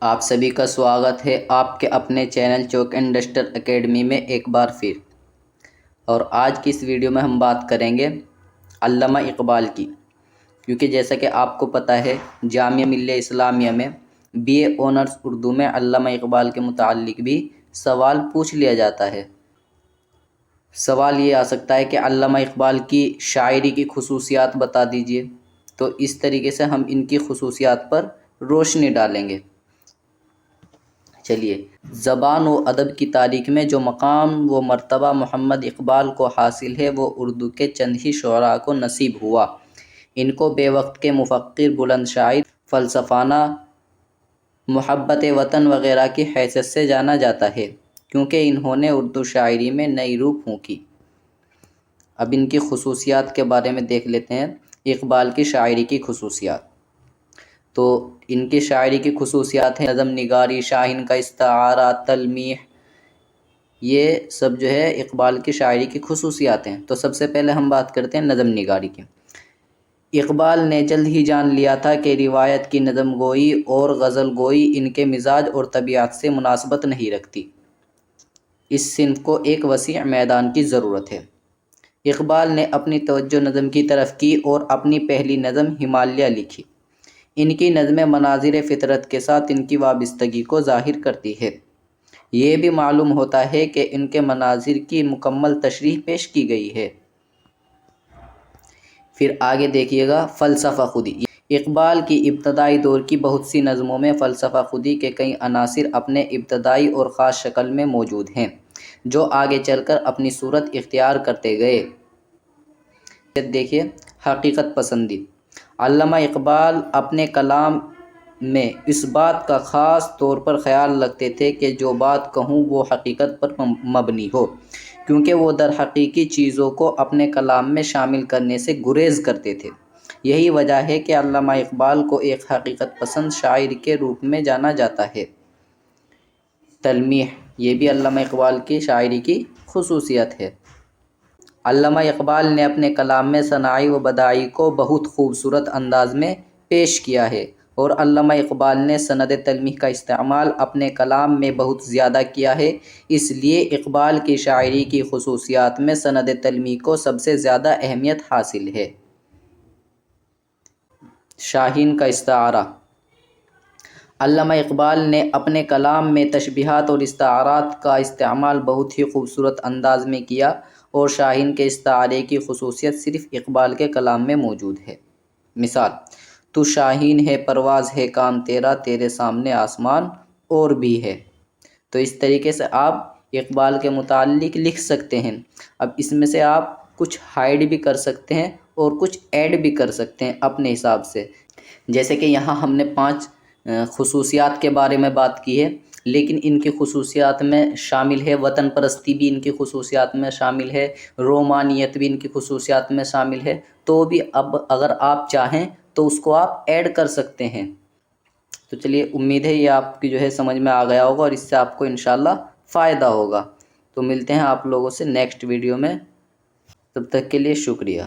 آپ سبھی کا سواگت ہے آپ کے اپنے channel Chowk and duster academy میں ایک بار پھر۔ اور آج کی اس ویڈیو میں ہم بات کریں گے علامہ اقبال کی، کیونکہ جیسا کہ آپ کو پتہ ہے جامعہ ملیہ اسلامیہ میں BA آنرز اردو میں علامہ اقبال کے متعلق بھی سوال پوچھ لیا جاتا ہے۔ سوال یہ آ سکتا ہے کہ علامہ اقبال کی شاعری کی خصوصیات بتا دیجئے، تو اس طریقے سے ہم ان کی خصوصیات پر روشنی ڈالیں گے۔ چلیے، زبان و ادب کی تاریخ میں جو مقام و مرتبہ محمد اقبال کو حاصل ہے وہ اردو کے چند ہی شعراء کو نصیب ہوا۔ ان کو بے وقت کے مفکر، بلند شاعر، فلسفانہ، محبت وطن وغیرہ کی حیثیت سے جانا جاتا ہے، کیونکہ انہوں نے اردو شاعری میں نئی روح پھونکی۔ اب ان کی خصوصیات کے بارے میں دیکھ لیتے ہیں۔ اقبال کی شاعری کی خصوصیات، تو ان کی شاعری کی خصوصیات ہیں نظم نگاری، شاہین کا استعارہ، تلمیح، یہ سب جو ہے اقبال کی شاعری کی خصوصیات ہیں۔ تو سب سے پہلے ہم بات کرتے ہیں نظم نگاری کی۔ اقبال نے جلد ہی جان لیا تھا کہ روایت کی نظم گوئی اور غزل گوئی ان کے مزاج اور طبیعت سے مناسبت نہیں رکھتی۔ اس صنف کو ایک وسیع میدان کی ضرورت ہے۔ اقبال نے اپنی توجہ نظم کی طرف کی اور اپنی پہلی نظم ہمالیہ لکھی۔ ان کی نظمیں مناظر فطرت کے ساتھ ان کی وابستگی کو ظاہر کرتی ہے۔ یہ بھی معلوم ہوتا ہے کہ ان کے مناظر کی مکمل تشریح پیش کی گئی ہے۔ پھر آگے دیکھیے گا فلسفہ خودی۔ اقبال کی ابتدائی دور کی بہت سی نظموں میں فلسفہ خودی کے کئی عناصر اپنے ابتدائی اور خاص شکل میں موجود ہیں، جو آگے چل کر اپنی صورت اختیار کرتے گئے۔ دیکھیے، حقیقت پسندی۔ علامہ اقبال اپنے کلام میں اس بات کا خاص طور پر خیال رکھتے تھے کہ جو بات کہوں وہ حقیقت پر مبنی ہو، کیونکہ وہ در حقیقی چیزوں کو اپنے کلام میں شامل کرنے سے گریز کرتے تھے۔ یہی وجہ ہے کہ علامہ اقبال کو ایک حقیقت پسند شاعر کے روپ میں جانا جاتا ہے۔ تلمیح، یہ بھی علامہ اقبال کی شاعری کی خصوصیت ہے۔ علامہ اقبال نے اپنے کلام میں صناعی و بداعی کو بہت خوبصورت انداز میں پیش کیا ہے، اور علامہ اقبال نے سند تلمیح کا استعمال اپنے کلام میں بہت زیادہ کیا ہے۔ اس لیے اقبال کی شاعری کی خصوصیات میں سند تلمیح کو سب سے زیادہ اہمیت حاصل ہے۔ شاہین کا استعارہ۔ علامہ اقبال نے اپنے کلام میں تشبیہات اور استعارات کا استعمال بہت ہی خوبصورت انداز میں کیا، اور شاہین کے استعارے کی خصوصیت صرف اقبال کے کلام میں موجود ہے۔ مثال: تو شاہین ہے پرواز ہے کام تیرا، تیرے سامنے آسمان اور بھی ہے۔ تو اس طریقے سے آپ اقبال کے متعلق لکھ سکتے ہیں۔ اب اس میں سے آپ کچھ ہائڈ بھی کر سکتے ہیں اور کچھ ایڈ بھی کر سکتے ہیں اپنے حساب سے۔ جیسے کہ یہاں ہم نے 5 خصوصیات کے بارے میں بات کی ہے، لیکن ان کی خصوصیات میں شامل ہے وطن پرستی بھی، ان کی خصوصیات میں شامل ہے رومانیت بھی، ان کی خصوصیات میں شامل ہے۔ تو بھی اب اگر آپ چاہیں تو اس کو آپ ایڈ کر سکتے ہیں۔ تو چلیے، امید ہے یہ آپ کی جو ہے سمجھ میں آ گیا ہوگا، اور اس سے آپ کو انشاءاللہ فائدہ ہوگا۔ تو ملتے ہیں آپ لوگوں سے نیکسٹ ویڈیو میں، تب تک کے لیے شکریہ۔